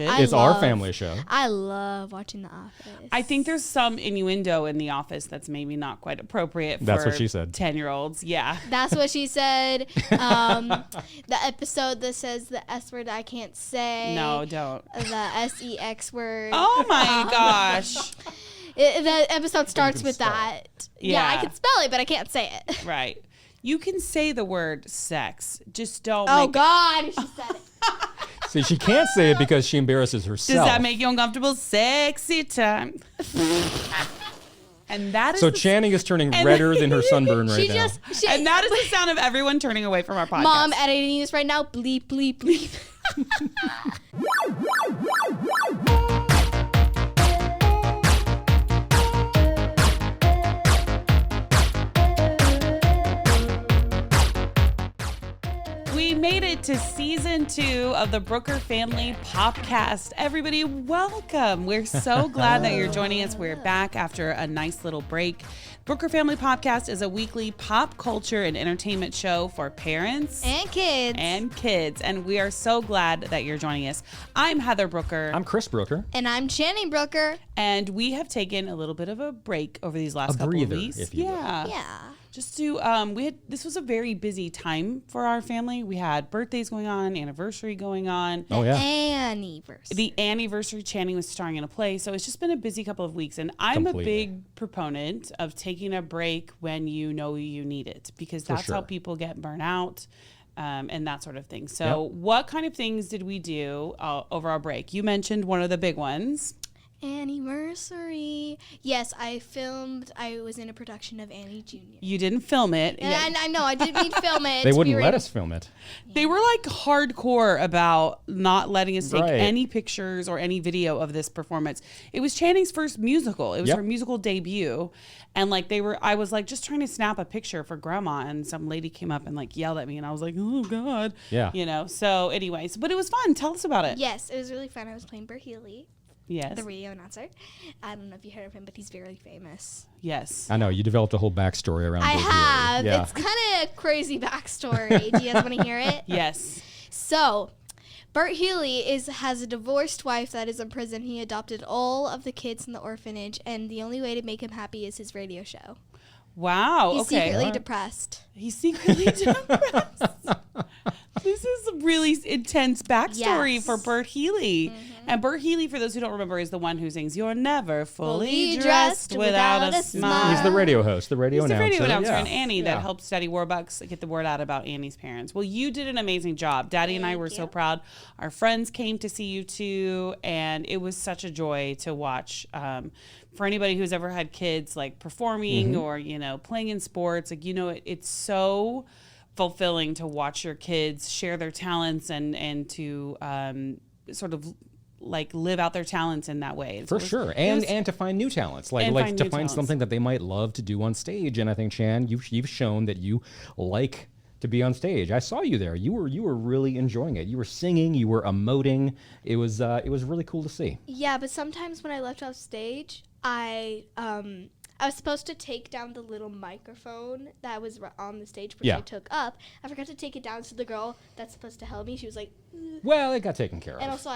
It's our family show. I love watching The Office. I think there's some innuendo in The Office that's maybe not quite appropriate for That's what she said. 10-year-olds. Yeah. That's what she said. The episode that says the S word I can't say. No, don't. The SEX word. Oh my gosh. The episode starts with that. Yeah, I can spell it, but I can't say it. Right. You can say the word sex. Just don't. Oh, God. She said it. See, she can't say it because she embarrasses herself. Does that make you uncomfortable? Sexy time. And that is so Channing is turning redder than her sunburn right now. And that is the sound of everyone turning away from our podcast. Mom editing this right now. Bleep, bleep, bleep. We made it to season 2 of the Brooker Family POPcast. Everybody, welcome. We're so glad that you're joining us. We're back after a nice little break. Brooker Family POPcast is a weekly pop culture and entertainment show for parents and kids. And we are so glad that you're joining us. I'm Heather Brooker. I'm Chris Brooker. And I'm Channing Brooker. And we have taken a little bit of a break over these last couple of weeks. If you will. Yeah. Just to this was a very busy time for our family. We had birthdays going on, anniversary going on. Oh yeah. The anniversary. Channing was starring in a play, so it's just been a busy couple of weeks. And I'm a big proponent of taking a break when you know you need it, because that's how people get burnt out. And that sort of thing. So what kind of things did we do over our break? You mentioned one of the big ones. Anniversary. Yes, I was in a production of Annie Jr. You didn't film it. And I know, I didn't mean film it. They wouldn't let us film it. They were like hardcore about not letting us take any pictures or any video of this performance. It was Channing's first musical. It was her musical debut. And like I was like just trying to snap a picture for grandma, and some lady came up and like yelled at me, and I was like, oh God. Yeah. You know, so anyways, but it was fun. Tell us about it. Yes, it was really fun. I was playing Bert Healy. Yes. The radio announcer. I don't know if you heard of him, but he's very famous. Yes. I know. You developed a whole backstory around I Bert have. Healy. Yeah. It's kind of a crazy backstory. Do you guys want to hear it? Yes. So, Bert Healy has a divorced wife that is in prison. He adopted all of the kids in the orphanage, and the only way to make him happy is his radio show. Wow. He's secretly depressed. He's secretly depressed. This is a really intense backstory for Bert Healy. Mm-hmm. And Bert Healy, for those who don't remember, is the one who sings "You're Never Fully Dressed Without a Smile." He's the radio host, the radio announcer. He's the radio announcer, and Annie that helps Daddy Warbucks get the word out about Annie's parents. Well, you did an amazing job. Daddy and I were so proud. Our friends came to see you too, and it was such a joy to watch. For anybody who's ever had kids like performing or, you know, playing in sports, like, you know, it's so fulfilling to watch your kids share their talents and to sort of like live out their talents in that way. For sure. And to find new talents, like to find something that they might love to do on stage. And I think, Chan, you've shown that you like to be on stage. I saw you there. You were really enjoying it. You were singing, you were emoting. It was really cool to see. Yeah, but sometimes when I left off stage, I was supposed to take down the little microphone that was on the stage, which I took up. I forgot to take it down, so the girl that's supposed to help me, she was like, ugh. Well, it got taken care of. And also,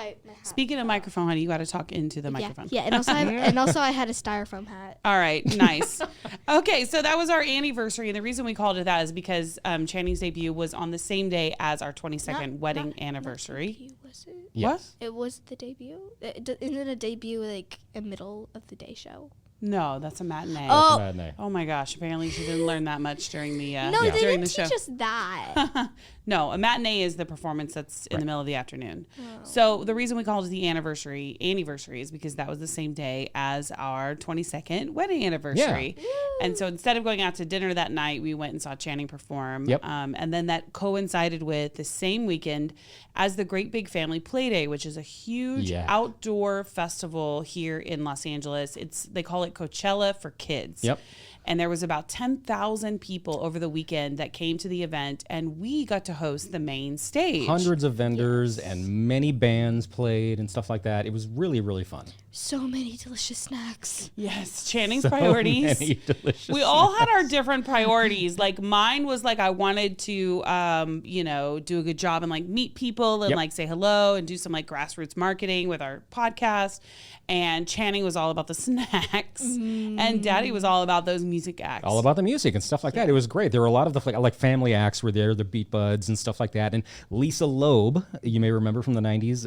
speaking of microphone, honey, you got to talk into the microphone. Yeah, and also I had a styrofoam hat. All right, nice. Okay, so that was our anniversary, and the reason we called it that is because Channing's debut was on the same day as our 22nd wedding anniversary. Not debut, was it? Yes. It was the debut? Isn't it a debut like a middle of the day show? No, that's a matinee. Oh. That's a matinee. Oh my gosh! Apparently, she didn't learn that much during the they during didn't the show. teach us that. No, a matinee is the performance that's in the middle of the afternoon. Oh. So the reason we called it the anniversary is because that was the same day as our 22nd wedding anniversary. Yeah. And so instead of going out to dinner that night, we went and saw Channing perform. Yep. And then that coincided with the same weekend as the Great Big Family Play Day, which is a huge outdoor festival here in Los Angeles. They call it Coachella for kids. Yep. And there was about 10,000 people over the weekend that came to the event, and we got to host the main stage. Hundreds of vendors and many bands played and stuff like that. It was really, really fun. So many delicious snacks. Yes, Channing's priorities. Many delicious we all had our different priorities. Like mine was like I wanted to, do a good job and like meet people and like say hello and do some like grassroots marketing with our podcast. And Channing was all about the snacks, and Daddy was all about those music acts. All about the music and stuff like that. It was great. There were a lot of the like family acts were there, the Beat Buds and stuff like that. And Lisa Loeb, you may remember from the 90s,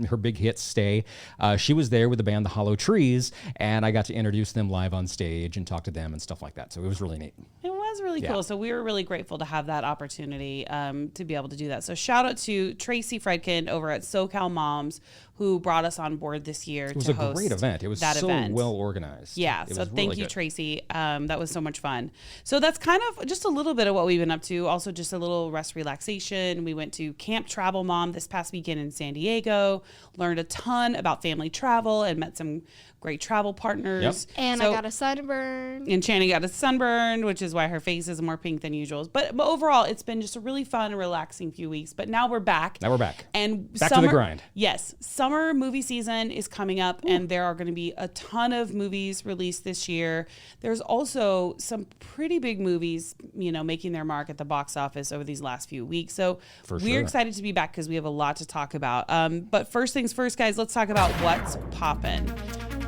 her big hit Stay. She was there with the band The Hollow Trees, and I got to introduce them live on stage and talk to them and stuff like that. So it was really neat. It was really cool. So we were really grateful to have that opportunity to be able to do that. So shout out to Tracy Fredkin over at SoCal Moms, who brought us on board this year to host that event. It was a great event. It was so well organized. Yeah, so thank you, Tracy. That was so much fun. So that's kind of just a little bit of what we've been up to. Also just a little rest relaxation. We went to Camp Travel Mom this past weekend in San Diego, learned a ton about family travel and met some great travel partners. Yep. And I got a sunburn. And Channing got a sunburn, which is why her face is more pink than usual. But overall, it's been just a really fun and relaxing few weeks. But now we're back. And back to the grind. Yes. Summer movie season is coming up, and there are going to be a ton of movies released this year. There's also some pretty big movies, making their mark at the box office over these last few weeks. So we're excited to be back because we have a lot to talk about. But first things first, guys, let's talk about what's poppin'.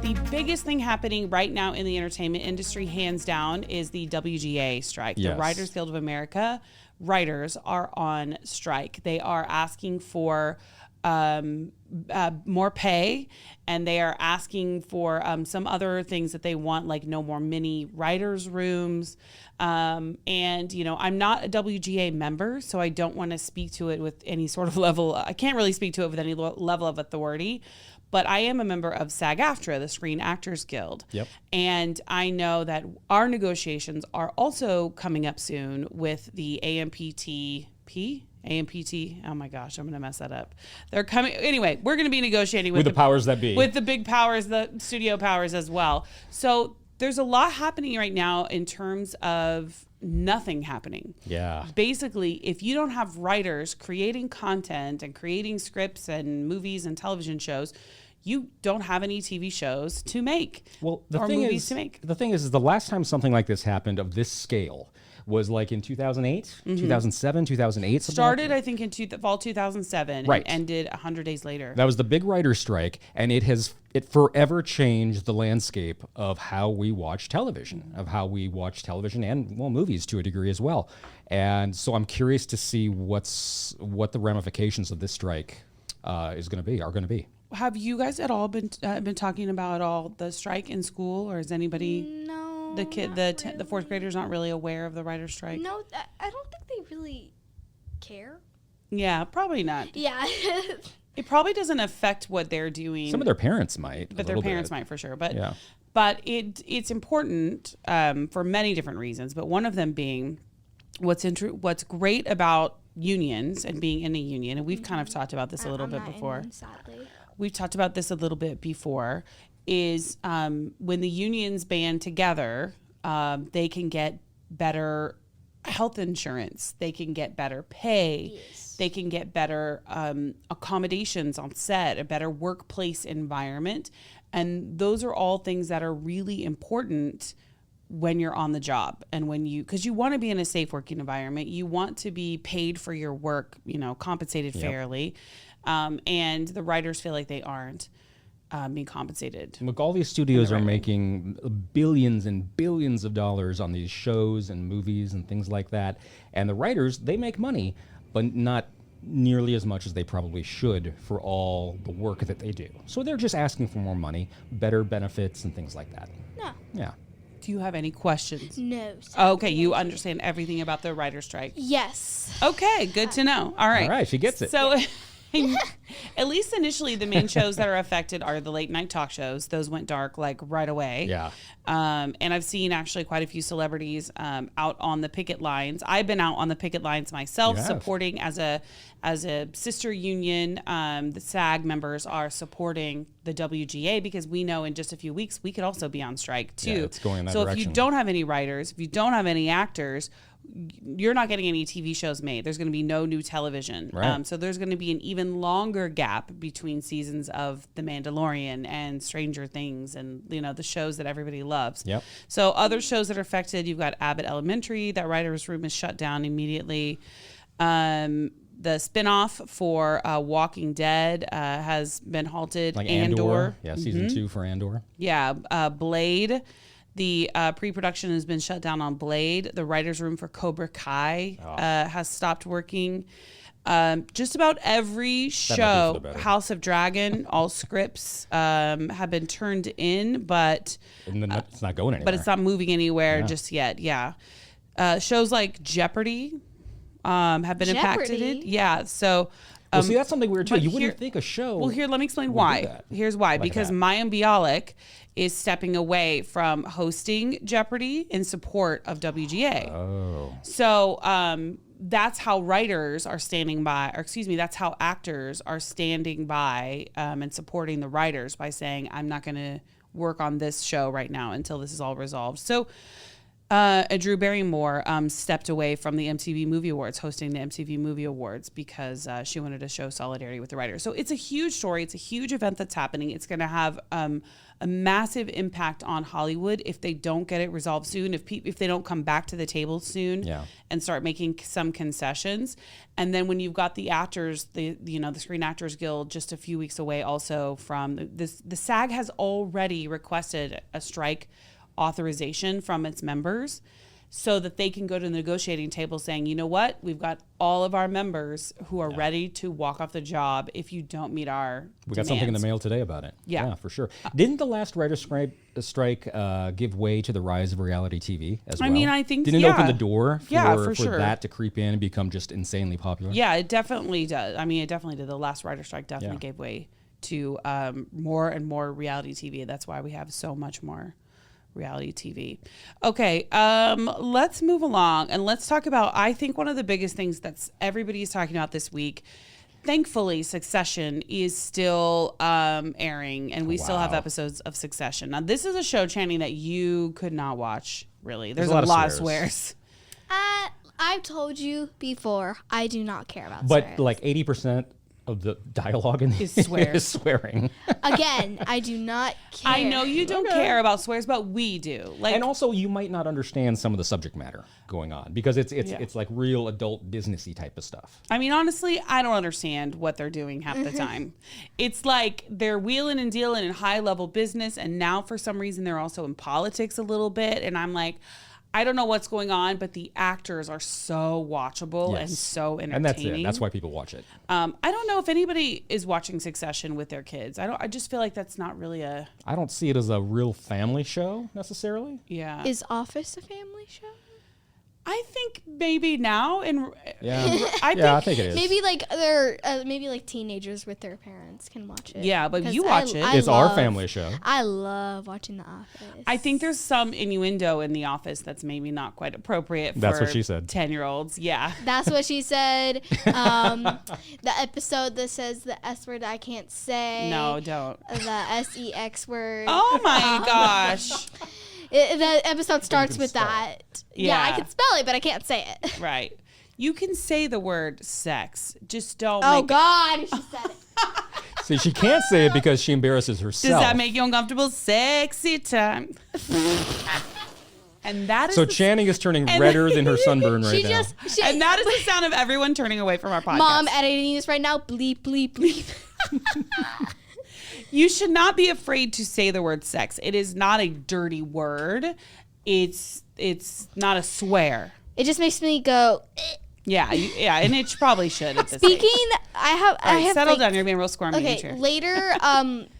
The biggest thing happening right now in the entertainment industry, hands down, is the WGA strike. Yes. The Writers Guild of America writers are on strike. They are asking for more pay, and they are asking for some other things that they want, like no more mini writers' rooms. And, I'm not a WGA member, so I don't want to speak to it with any sort of level. I can't really speak to it with any level of authority. But I am a member of SAG-AFTRA, the Screen Actors Guild. Yep. And I know that our negotiations are also coming up soon with the AMPT, oh my gosh, I'm going to mess that up. They're coming. Anyway, we're going to be negotiating with the powers that be. With the big powers, the studio powers as well. So there's a lot happening right now in terms of nothing happening. Yeah. Basically, if you don't have writers creating content and creating scripts and movies and television shows, you don't have any TV shows to make. Well, the thing is the last time something like this happened of this scale was like in 2008, 2007, 2008. Started, I think, in fall 2007 right. and ended 100 days later. That was the big writer's strike, and it forever changed the landscape of how we watch television, and, movies to a degree as well. And so I'm curious to see what the ramifications of this strike are going to be. Have you guys at all been talking about the strike in school, or is anybody? No. The fourth graders aren't really aware of the writer's strike? No, I don't think they really care. Yeah, probably not. Yeah. It probably doesn't affect what they're doing. Some of their parents might. But their parents might for sure. But but it's important for many different reasons. But one of them being what's great about unions and being in a union, and we've kind of talked about this a little bit before. Sadly. We've talked about this a little bit before. Is when the unions band together, they can get better health insurance. They can get better pay. Yes. They can get better accommodations on set, a better workplace environment. And those are all things that are really important when you're on the job and because you want to be in a safe working environment. You want to be paid for your work, compensated fairly. And the writers feel like they aren't being compensated. Look, all these studios are making billions and billions of dollars on these shows and movies and things like that. And the writers, they make money, but not nearly as much as they probably should for all the work that they do. So they're just asking for more money, better benefits and things like that. No. Yeah. Do you have any questions? No. Okay, you understand everything about the writer's strike? Yes. Okay, good to know. All right. All right, she gets it. So At least initially, the main shows that are affected are the late night talk shows. Those went dark like right away. Yeah. And I've seen actually quite a few celebrities out on the picket lines. I've been out on the picket lines myself, supporting as a sister union. The SAG members are supporting the WGA because we know in just a few weeks we could also be on strike too. Yeah, it's going in that so direction. if you don't have any writers, if you don't have any actors, you're not getting any TV shows made. There's going to be no new television. Right. So there's going to be an even longer gap between seasons of The Mandalorian and Stranger Things and, the shows that everybody loves. Yep. So other shows that are affected, you've got Abbott Elementary. That writer's room is shut down immediately. The spinoff for Walking Dead has been halted. Like Andor. Yeah, season 2 for Andor. Yeah, Blade. The pre-production has been shut down on Blade. The writer's room for Cobra Kai has stopped working. Just about every show, House of Dragon, all scripts have been turned in, but it's not going anywhere. But it's not moving anywhere just yet. Yeah, shows like Jeopardy have been impacted. Yeah, so. See, that's something weird too. You wouldn't think a show. Well, let me explain why. Here's why. Because Mayim Bialik is stepping away from hosting Jeopardy in support of WGA. Oh. So that's how writers are standing by, that's how actors are standing by and supporting the writers by saying, I'm not going to work on this show right now until this is all resolved. So Drew Barrymore stepped away from the MTV Movie Awards, hosting the MTV Movie Awards, because she wanted to show solidarity with the writers. So it's a huge story. It's a huge event that's happening. It's going to have a massive impact on Hollywood if they don't get it resolved soon, if they don't come back to the table soon and start making some concessions. And then when you've got the actors, the Screen Actors Guild just a few weeks away also from this, the SAG has already requested a strike authorization from its members so that they can go to the negotiating table saying, you know what, we've got all of our members who are ready to walk off the job if you don't meet our We got something in the mail today about it. Yeah, for sure. Didn't the last writer's strike give way to the rise of reality TV as well? I mean, I think Didn't it open the door for sure. that to creep in and become just insanely popular? Yeah, it definitely does. I mean, it definitely did. The last writer's strike definitely gave way to more and more reality TV. That's why we have so much more reality TV. Okay, let's move along and let's talk about, I think one of the biggest things that's everybody's talking about this week. Thankfully, Succession is still airing, and we still have episodes of Succession. Now, this is a show, Channing, that you could not watch, really. There's a lot of swears. I've told you before, I do not care about but swears. Like 80% of the dialogue in is swearing. Again, I do not care. I know you don't care about swears, but we do. And also, you might not understand some of the subject matter going on because it's like real adult businessy type of stuff. I mean, honestly, I don't understand what they're doing half the time. It's like they're wheeling and dealing in high level business, and now for some reason they're also in politics a little bit. And I'm like, I don't know what's going on, but the actors are so watchable and so entertaining. And that's it. That's why people watch it. I don't know if anybody is watching Succession with their kids. I just feel like that's not really a... I don't see it as a real family show necessarily. Yeah. Is Office a family show? I think maybe now, I think it is. Maybe like they're maybe like teenagers with their parents can watch it. Yeah, but you watch it. It's our family show. I love watching The Office. I think there's some innuendo in The Office that's maybe not quite appropriate for That's what she said. 10-year-olds. Yeah. That's what she said. The episode that says the S word I can't say. No, don't. The SEX word. Oh my gosh. The episode starts with that. Yeah, I can spell it, but I can't say it. Right. You can say the word sex. Just don't. Oh, God, she said it. See, she can't say it because she embarrasses herself. Does that make you uncomfortable? Sexy time. And that is so Channing is turning redder than her sunburn right now. And that is the sound of everyone turning away from our podcast. Mom editing this right now. Bleep, bleep, bleep. You should not be afraid to say the word sex. It is not a dirty word. It's not a swear. It just makes me go. Yeah, and it probably should at this Speaking, age. I have settle down. You're being real squirmy. Okay,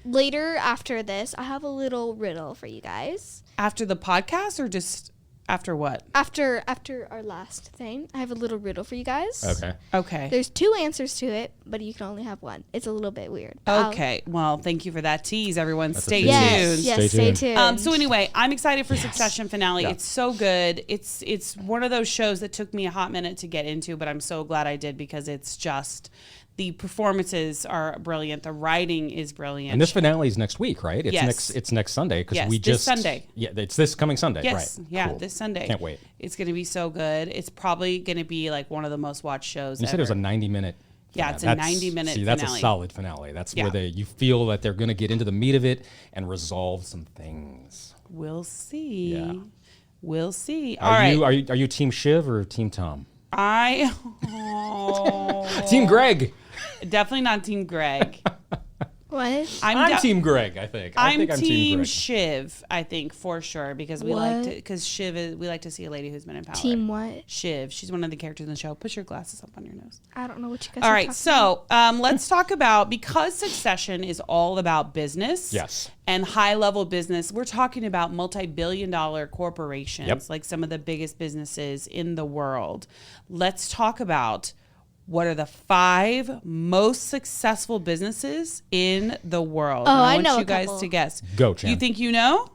later after this, I have a little riddle for you guys. After the podcast, or just After what? After our last thing, I have a little riddle for you guys. Okay. There's 2 answers to it, but you can only have one. It's a little bit weird. Okay. Well, thank you for that tease, everyone. Stay tuned. Yes, stay tuned. So anyway, I'm excited for Succession finale. Yeah. It's so good. It's one of those shows that took me a hot minute to get into, but I'm so glad I did because it's just... The performances are brilliant. The writing is brilliant. And this finale is next week, right? It's next Sunday because we just Sunday. Yeah, it's this coming Sunday. Yes, right? Yeah, cool. This Sunday. Can't wait. It's going to be so good. It's probably going to be like one of the most watched shows. You said it was a 90-minute. Yeah, it's a 90-minute. See, that's a solid finale. That's where you feel that they're going to get into the meat of it and resolve some things. We'll see. Yeah. We'll see. Are you Team Shiv or Team Tom? Team Greg. Definitely not Team Greg. What? I'm Team Greg, I think. I'm Team Shiv, I think, for sure, because we like to see a lady who's been in power. Team what? Shiv. She's one of the characters in the show. Put your glasses up on your nose. I don't know what you guys are talking about. All right, so let's talk about, because Succession is all about business. Yes. And high-level business. We're talking about multi-billion-dollar corporations, like some of the biggest businesses in the world. Let's talk about what are the 5 most successful businesses in the world. I want know you guys to guess. Go, Chan. You think you know?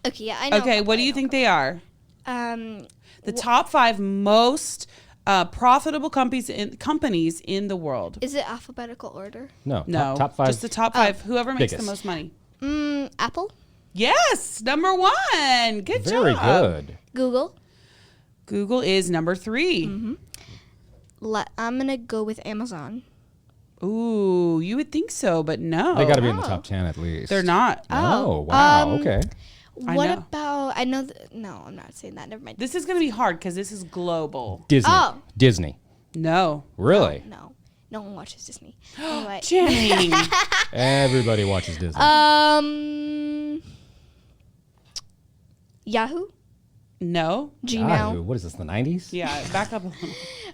Okay, yeah, I know. Okay, what do you think they are? The top 5 most profitable companies in the world. Is it alphabetical order? No. Top 5. Just the top 5. Whoever makes biggest. the most money. Apple? Yes, number 1. Good job. Very good. Google? Google is number 3. Mm-hmm. I'm going to go with Amazon. Ooh, you would think so, but no. They got to be in the top 10 at least. They're not. Oh, wow. Okay. What about, no, I'm not saying that. Never mind. This is going to be hard because this is global. Disney. Oh. Disney. No. Really? No one watches Disney. Anyway. Jenny. Everybody watches Disney. Yahoo? No. Gmail. Yahoo. What is this, the 90s? Yeah, back up a little.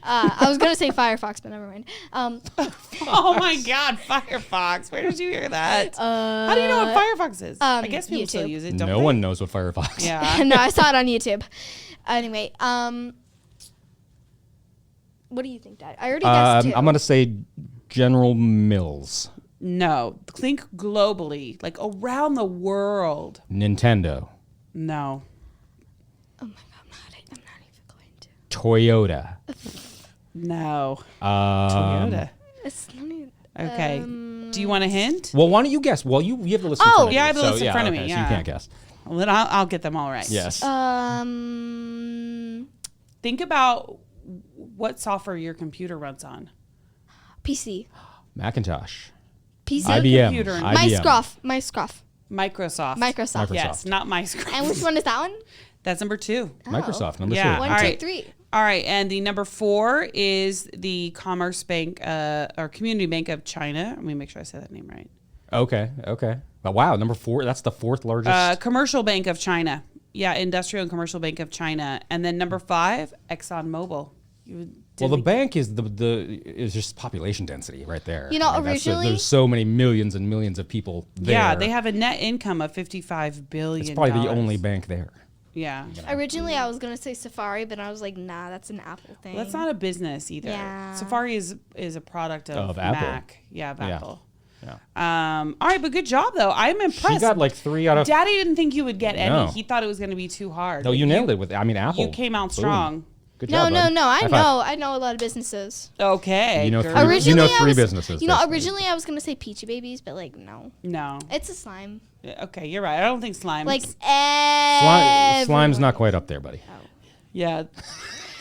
I was going to say Firefox, but never mind. Oh my God, Firefox. Where did you hear that? How do you know what Firefox is? I guess people still use it, don't No one knows what Firefox is. Yeah. No, I saw it on YouTube. Anyway, what do you think, Dad? I already guessed 2. I'm going to say General Mills. No. Think globally, like around the world. Nintendo. No. Oh my God, I'm not even going to. Toyota. No. Toyota. It's not even. Okay. Do you want a hint? Well, why don't you guess? Well, you have the list in front of you. I have the list in front of me. So Yeah. you can't guess. Well, then I'll get them all right. Yes. Think about what software your computer runs on. PC. Macintosh. PC. IBM. Computer. Microsoft. Microsoft. Yes, not Microsoft. And which one is that one? That's number 2. Microsoft, number 2. 1, 2, 3. All right, and the number 4 is the Commerce Bank or Community Bank of China. Let me make sure I said that name right. Okay. But wow, number 4, that's the 4th largest. Commercial Bank of China. Yeah, Industrial and Commercial Bank of China. And then number 5, ExxonMobil. Well, the bank is is just population density right there. Originally there's so many millions and millions of people there. Yeah, they have a net income of $55 billion. It's probably the only bank there. Yeah. Originally, I was gonna say Safari, but I was like, nah, that's an Apple thing. Well, that's not a business either. Yeah. Safari is a product of Apple. Mac. Yeah, of Apple. Yeah. All right, but good job though. I'm impressed. She got like 3 out of. Daddy didn't think you would get any. No. He thought it was going to be too hard. No, you nailed it with. Apple. You came out strong. Good job. No. High five. I know a lot of businesses. Okay. You know girl. 3 businesses. Originally I was gonna say Peachy Babies, but like no. No. It's a slime. Okay, you're right. I don't think slime. Like Slime's not quite up there, buddy. Oh. Yeah.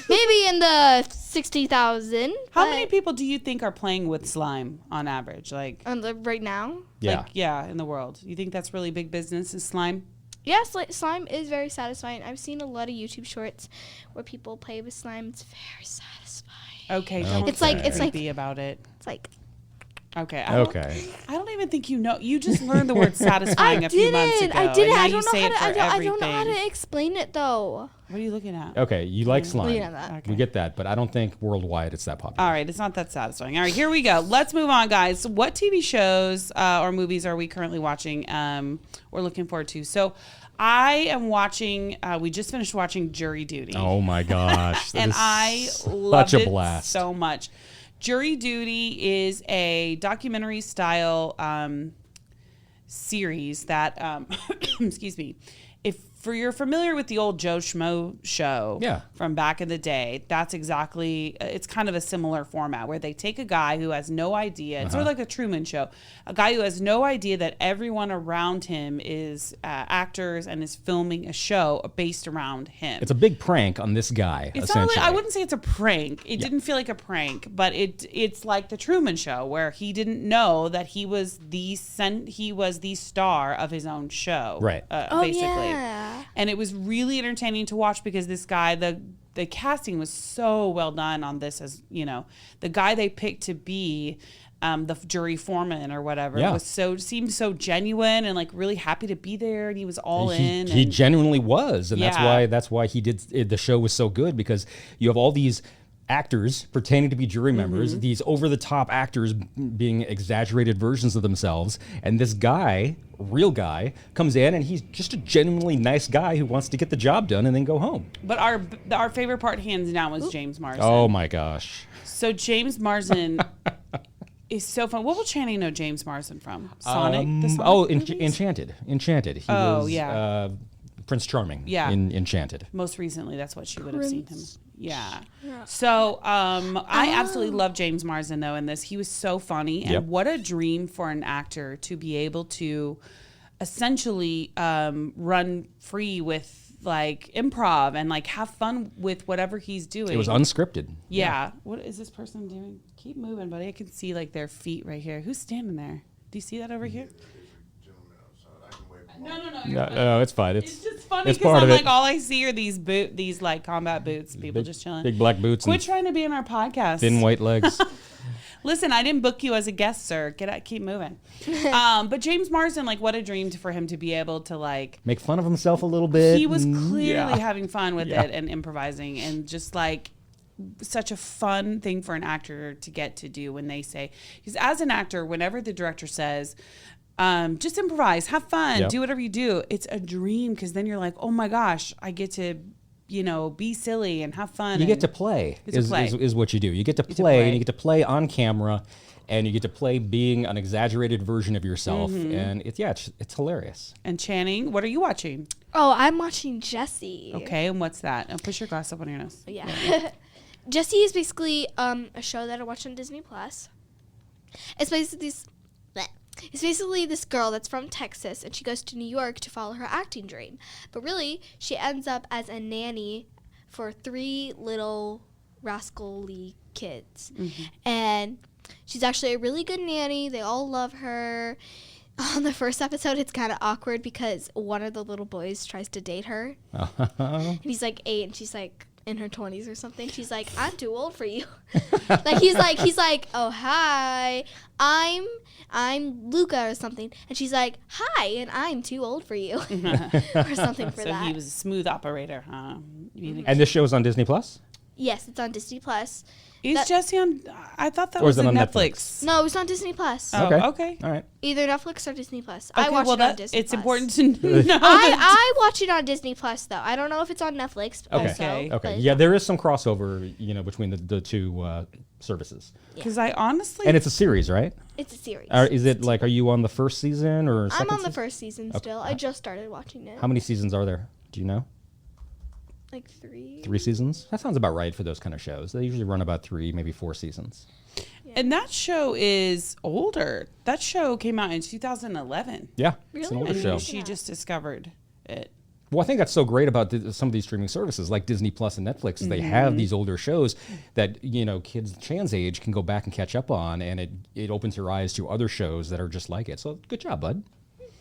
Maybe in the 60,000. How many people do you think are playing with slime on average? Like right now? Yeah. In the world. You think that's really big business is slime? Yes, slime is very satisfying. I've seen a lot of YouTube shorts where people play with slime. It's very satisfying. Okay, don't it's like be about it. It's like Okay. I don't even think you know. You just learned the word satisfying a few months ago. I didn't. I don't know how to explain it though. What are you looking at? Okay, you like slime. Okay. We get that, but I don't think worldwide it's that popular. All right, it's not that satisfying. All right, here we go. Let's move on, guys. What TV shows or movies are we currently watching or looking forward to? So I am watching, we just finished watching Jury Duty. Oh my gosh. And I loved it so much. Jury Duty is a documentary style series that, excuse me, if you're familiar with the old Joe Schmo show from back in the day, that's exactly, it's kind of a similar format where they take a guy who has no idea, it's sort of like a Truman Show, a guy who has no idea that everyone around him is actors and is filming a show based around him. It's a big prank on this guy, it's essentially. I wouldn't say it's a prank. It didn't feel like a prank, but it's like the Truman Show where he didn't know that he was the star of his own show. Right. Basically. Yeah. And it was really entertaining to watch because this guy, the casting was so well done on this, as you know, the guy they picked to be the jury foreman or whatever seemed so genuine and like really happy to be there, and he was all in. He genuinely was, and that's why he did. The show was so good because you have all these actors pretending to be jury members, these over-the-top actors being exaggerated versions of themselves, and this guy, real guy, comes in and he's just a genuinely nice guy who wants to get the job done and then go home. But our favorite part, hands down, was James Marsden. Oh my gosh! So James Marsden is so fun. What will Channing know James Marsden from? Sonic? The Sonic Enchanted. He was Prince Charming in Enchanted. Most recently, that's what she would have seen him. Yeah. So I absolutely love James Marsden, though, in this. He was so funny. And what a dream for an actor to be able to essentially run free with like improv and like have fun with whatever he's doing. It was unscripted. Yeah. What is this person doing? Keep moving, buddy. I can see like their feet right here. Who's standing there? Do you see that over here? No, it's fine. It's just funny because I'm like, all I see are these like combat boots. People just chilling. Big black boots. Quit trying to be in our podcast. Thin white legs. Listen, I didn't book you as a guest, sir. Keep moving. But James Marsden, like, what a dream for him to be able to like make fun of himself a little bit. He was clearly having fun with it and improvising, and just like such a fun thing for an actor to get to do when they say, because as an actor, whenever the director says, just improvise, have fun, do whatever you do, it's a dream, because then you're like, oh my gosh, I get to, be silly and have fun. You get to play is what you do. You get to play, and you get to play on camera, and you get to play being an exaggerated version of yourself, and it's hilarious. And Channing, what are you watching? Oh, I'm watching Jessi. Okay, and what's that? Oh, push your glass up on your nose. Yeah. Jessi is basically a show that I watch on Disney Plus. It's basically this girl that's from Texas, and she goes to New York to follow her acting dream. But really, she ends up as a nanny for 3 little rascally kids. And she's actually a really good nanny. They all love her. On the first episode, it's kind of awkward because one of the little boys tries to date her. And he's like 8, and she's like in her 20s or something. She's like, I'm too old for you. Like he's like, oh hi, I'm Luca or something, and she's like, hi, and I'm too old for you, or something for that. So he was a smooth operator, huh? And this show is on Disney Plus? Yes, it's on Disney Plus. Is Jessi on? I thought that was on Netflix. No, it was on Disney Plus. Oh, okay. All right. Either Netflix or Disney Plus. Okay, I watch it on Disney Plus. It's important to know. I watch it on Disney Plus, though. I don't know if it's on Netflix. Okay. Yeah, there is some crossover, between the two services. Because I honestly... And it's a series, right? It's a series. Are you on the first season or second I'm on the first season still. I just started watching it. How many seasons are there? Do you know? Like 3. 3 seasons? That sounds about right for those kind of shows. They usually run about 3, maybe 4 seasons. Yeah. And that show is older. That show came out in 2011. Yeah, really? It's an older show. She just discovered it. Well, I think that's so great about some of these streaming services like Disney Plus and Netflix. They have these older shows that, kids Chan's age can go back and catch up on, and it opens your eyes to other shows that are just like it. So good job, bud.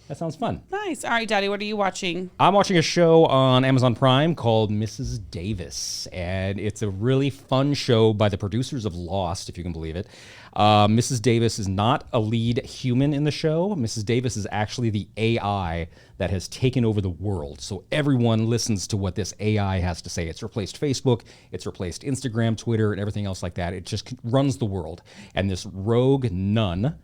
That sounds fun. Nice. All right, Daddy, what are you watching? I'm watching a show on Amazon Prime called Mrs. Davis, and it's a really fun show by the producers of Lost, if you can believe it. Mrs. Davis is not a lead human in the show. Mrs. Davis is actually the AI that has taken over the world. So everyone listens to what this AI has to say. It's replaced Facebook, it's replaced Instagram, Twitter, and everything else like that. It just runs the world. And this rogue nun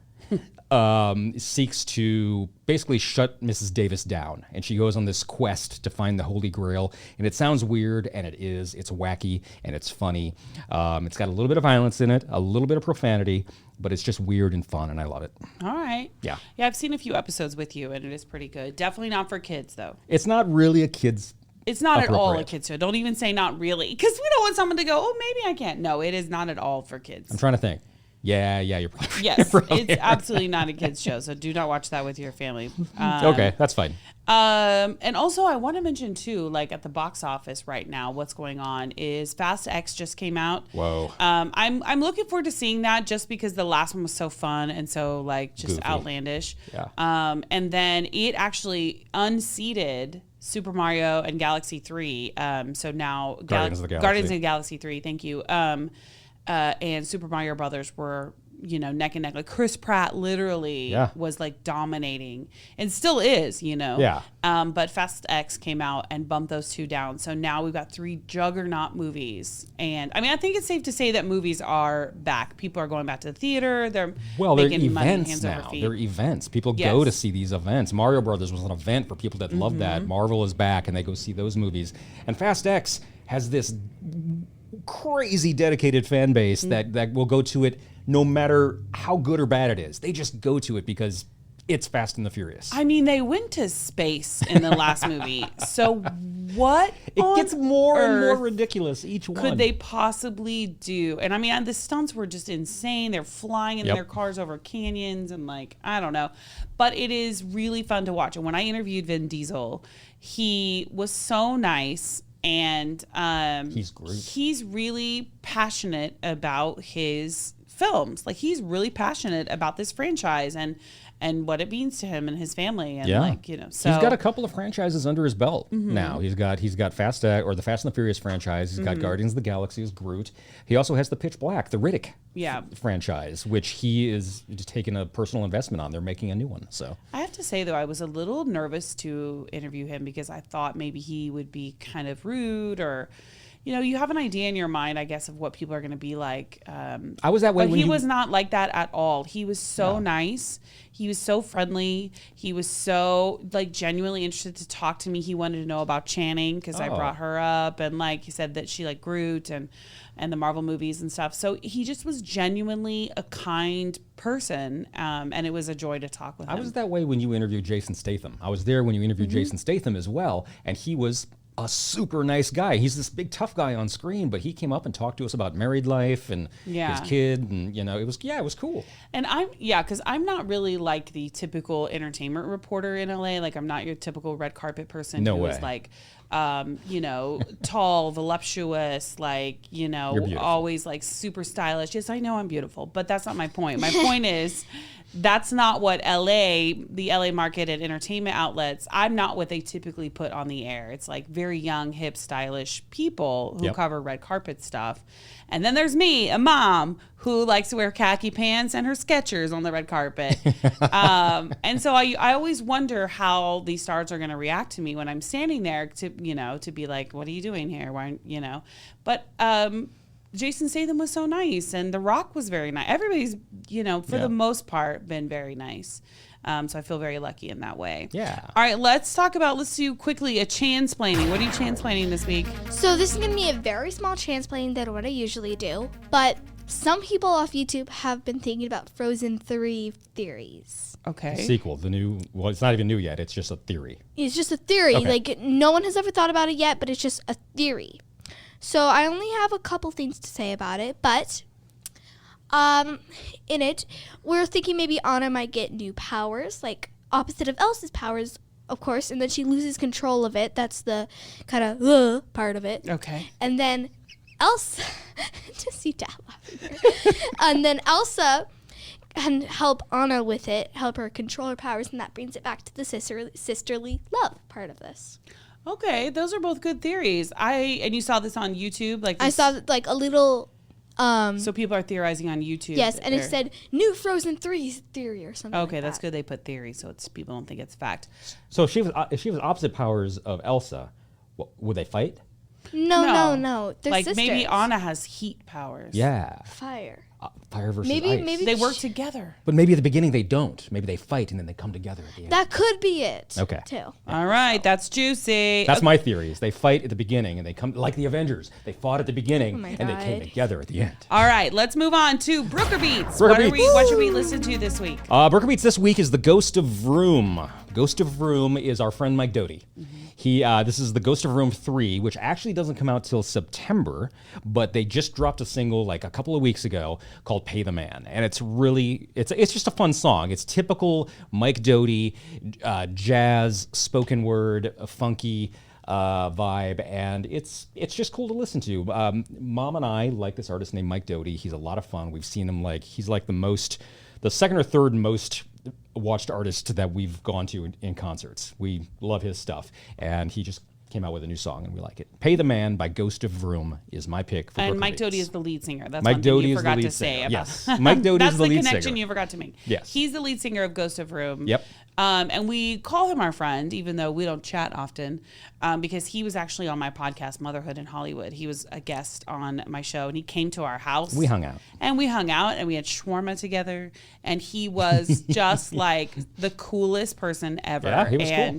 seeks to basically shut Mrs. Davis down. And she goes on this quest to find the Holy Grail. And it sounds weird, and it is. It's wacky, and it's funny. It's got a little bit of violence in it, a little bit of profanity, but it's just weird and fun, and I love it. All right. Yeah. Yeah, I've seen a few episodes with you, and it is pretty good. Definitely not for kids, though. It's not really a kid's. It's not at all a kid's show. Don't even say not really, because we don't want someone to go, oh, maybe I can't. No, it is not at all for kids. I'm trying to think. Yeah, you're probably Yes, you're probably it's absolutely not a kid's show, so do not watch that with your family. Okay, that's fine. And also, I want to mention too, like at the box office right now, what's going on is Fast X just came out. Whoa. I'm looking forward to seeing that just because the last one was so fun and so like just Goofy. outlandish. Yeah. And then it actually unseated Super Mario and Galaxy 3. So now Guardians of the Galaxy. Guardians of the Galaxy 3. Thank you. And Super Mario Brothers were, neck and neck. Like Chris Pratt literally was like dominating and still is, Yeah. But Fast X came out and bumped those two down. So now we've got 3 juggernaut movies. And I mean, I think it's safe to say that movies are back. People are going back to the theater. They're making money hands over feet. They're events. People go to see these events. Mario Brothers was an event for people that love that. Marvel is back, and they go see those movies. And Fast X has this crazy dedicated fan base that will go to it no matter how good or bad it is. They just go to it because it's Fast and the Furious. I mean, they went to space in the last movie. So what it gets more and more ridiculous each one. Could they possibly do? And I mean, the stunts were just insane. They're flying in their cars over canyons and like, I don't know. But it is really fun to watch. And when I interviewed Vin Diesel, he was so nice. And he's great. He's really passionate about his films. Like he's really passionate about this franchise and what it means to him and his family. And so he's got a couple of franchises under his belt now. He's got the Fast and the Furious franchise. He's got Guardians of the Galaxy as Groot. He also has the Pitch Black, the Riddick franchise, which he is just taking a personal investment on. They're making a new one. So I have to say though, I was a little nervous to interview him because I thought maybe he would be kind of rude or. You have an idea in your mind, I guess, of what people are going to be like. I was that way. But he was not like that at all. He was so nice. He was so friendly. He was so genuinely interested to talk to me. He wanted to know about Channing because I brought her up, and he said that she liked Groot and the Marvel movies and stuff. So he just was genuinely a kind person, and it was a joy to talk with him. I was that way when you interviewed Jason Statham. I was there when you interviewed Jason Statham as well, and he was a super nice guy. He's this big tough guy on screen, but he came up and talked to us about married life and his kid, and it was cool. And because I'm not really like the typical entertainment reporter in LA. Like I'm not your typical red carpet person who is like tall, voluptuous, always super stylish. Yes, I know I'm beautiful, but that's not my point. My point is that's not what the LA market and entertainment outlets, I'm not what they typically put on the air. It's very young, hip, stylish people who cover red carpet stuff. And then there's me, a mom who likes to wear khaki pants and her Skechers on the red carpet. And so I always wonder how these stars are going to react to me when I'm standing there to be like, what are you doing here? Why, but, Jason Statham was so nice, and The Rock was very nice. Everybody's, for the most part, been very nice. So I feel very lucky in that way. Yeah. All right, let's do quickly a chansplaining. What are you chansplaining this week? So this is going to be a very small chansplaining than what I usually do, but some people off YouTube have been thinking about Frozen 3 theories. Okay. The sequel, it's not even new yet. It's just a theory. It's just a theory. Okay. No one has ever thought about it yet, but it's just a theory. So I only have a couple things to say about it, but in it, we're thinking maybe Anna might get new powers, opposite of Elsa's powers, of course, and then she loses control of it. That's the kind of part of it. Okay. And then Elsa, just see Dad laughing here. And then Elsa and help Anna with it, help her control her powers, and that brings it back to the sisterly love part of this. Okay, those are both good theories. And you saw this on YouTube? I saw like a little... so people are theorizing on YouTube. Yes, and it said new Frozen 3 theory or something. Okay, like that's good. They put theory, so people don't think it's fact. So if she was opposite powers of Elsa, would they fight? No. They're like sisters. maybe Anna has heat powers. Yeah. Fire. Fire versus ice. Maybe they work together. But maybe at the beginning they don't. Maybe they fight and then they come together at the end. That could be it. Okay. Too. All right, that's juicy. That's my theory. Is they fight at the beginning and they come like the Avengers. They fought at the beginning and they came together at the end. All right, let's move on to Brooker Beats. What should we listen to this week? Brooker Beats this week is the Ghost of Vroom. Ghost of Vroom is our friend Mike Doughty. This is the Ghost of Vroom 3, which actually doesn't come out till September, but they just dropped a single like a couple of weeks ago called Pay the Man. And it's just a fun song. It's typical Mike Doughty, jazz, spoken word, funky vibe, and it's just cool to listen to. Mom and I like this artist named Mike Doughty. He's a lot of fun. We've seen him he's like the second or third most watched artist that we've gone to in concerts. We love his stuff, and he just came out with a new song, and we like it. Pay the Man by Ghost of Vroom is my pick for And Brooker Mike Beats. Doughty is the lead singer. That's Mike one thing Doughty you is forgot the lead to say singer. about. Yes, Mike Doughty is the lead singer. That's the connection you forgot to make. Yes. He's the lead singer of Ghost of Vroom. Yep. And we call him our friend, even though we don't chat often, because he was actually on my podcast, Motherhood in Hollywood. He was a guest on my show, and he came to our house. We hung out. And we had shawarma together, and he was just like the coolest person ever. Yeah, he was cool.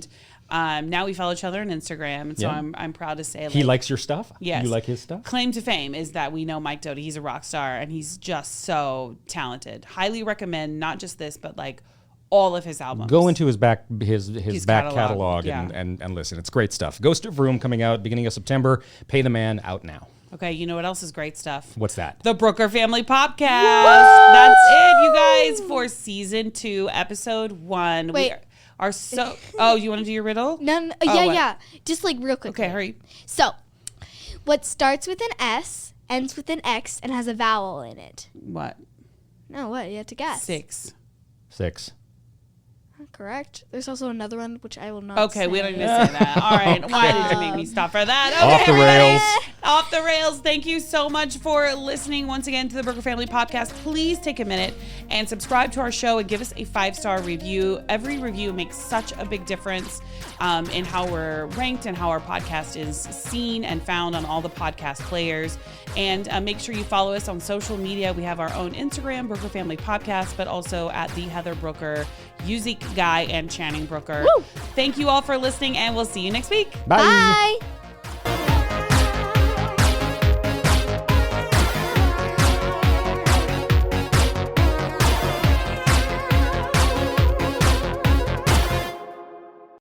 Now we follow each other on Instagram, and so I'm proud to say he likes your stuff. Yes, you like his stuff. Claim to fame is that we know Mike Doughty. He's a rock star, and he's just so talented. Highly recommend not just this, but like all of his albums. Go into his back catalog yeah. and listen. It's great stuff. Ghost of Vroom coming out beginning of September. Pay the Man out now. Okay, you know what else is great stuff? What's that? The Brooker Family POPcast. That's it, you guys, for season 2, episode 1. Wait. Oh, you want to do your riddle? No. Oh, yeah. Just like real quick. Okay, hurry. So, what starts with an S, ends with an X, and has a vowel in it? What? No, what? You have to guess. 6. Correct. There's also another one which I will not say. We don't need to say that. All right. Why did you make me stop for that? Okay, Off the rails. Off the rails. Thank you so much for listening once again to the Brooker Family Podcast. Please take a minute and subscribe to our show and give us a 5-star review. Every review makes such a big difference in how we're ranked and how our podcast is seen and found on all the podcast players. And make sure you follow us on social media. We have our own Instagram, Brooker Family Podcast, but also at the Heather Brooker, Yuzik Guy, and Channing Brooker. Woo! Thank you all for listening, and we'll see you next week. Bye. Bye.